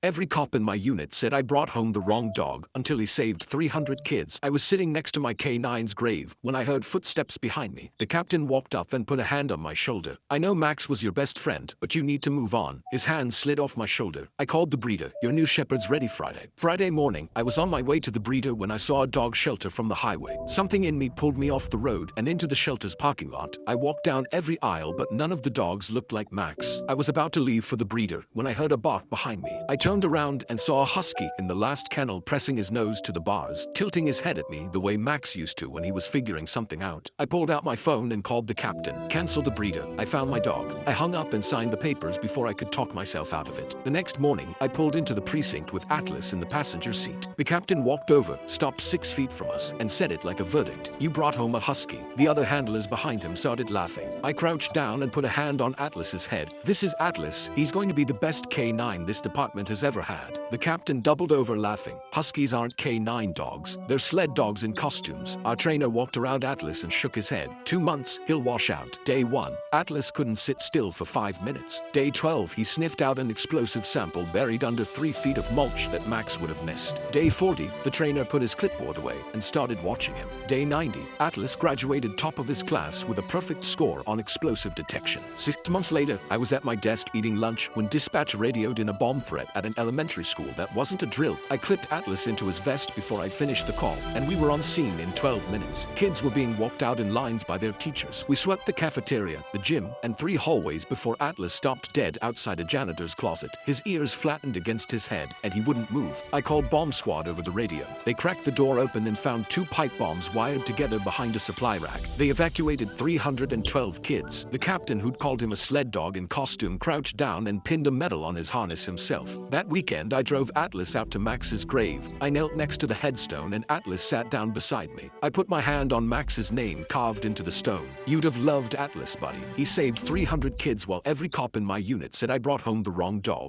Every cop in my unit said I brought home the wrong dog until he saved 300 kids. I was sitting next to my K9's grave when I heard footsteps behind me. The captain walked up and put a hand on my shoulder. I know Max was your best friend, but you need to move on. His hand slid off my shoulder. I called the breeder. Your new shepherd's ready Friday. Friday morning, I was on my way to the breeder when I saw a dog shelter from the highway. Something in me pulled me off the road and into the shelter's parking lot. I walked down every aisle, but none of the dogs looked like Max. I was about to leave for the breeder when I heard a bark behind me. I turned around and saw a husky in the last kennel pressing his nose to the bars, tilting his head at me the way Max used to when he was figuring something out. I pulled out my phone and called the captain. Cancel the breeder. I found my dog. I hung up and signed the papers before I could talk myself out of it. The next morning, I pulled into the precinct with Atlas in the passenger seat. The captain walked over, stopped 6 feet from us, and said it like a verdict. You brought home a husky. The other handlers behind him started laughing. I crouched down and put a hand on Atlas's head. This is Atlas. He's going to be the best K9 this department has ever had. The captain doubled over laughing. Huskies aren't K9 dogs. They're sled dogs in costumes. Our trainer walked around Atlas and shook his head. 2 months, he'll wash out. Day 1, Atlas couldn't sit still for 5 minutes. Day 12, he sniffed out an explosive sample buried under 3 feet of mulch that Max would have missed. Day 40, the trainer put his clipboard away and started watching him. Day 90, Atlas graduated top of his class with a perfect score on explosive detection. 6 months later, I was at my desk eating lunch when dispatch radioed in a bomb threat at an elementary school that wasn't a drill. I clipped Atlas into his vest before I'd finished the call, and we were on scene in 12 minutes. Kids were being walked out in lines by their teachers. We swept the cafeteria, the gym, and 3 hallways before Atlas stopped dead outside a janitor's closet. His ears flattened against his head, and he wouldn't move. I called bomb squad over the radio. They cracked the door open and found 2 pipe bombs wired together behind a supply rack. They evacuated 312 kids. The captain, who'd called him a sled dog in costume, crouched down and pinned a medal on his harness himself. That weekend, I drove Atlas out to Max's grave. I knelt next to the headstone and Atlas sat down beside me. I put my hand on Max's name carved into the stone. You'd have loved Atlas, buddy. He saved 300 kids while every cop in my unit said I brought home the wrong dog.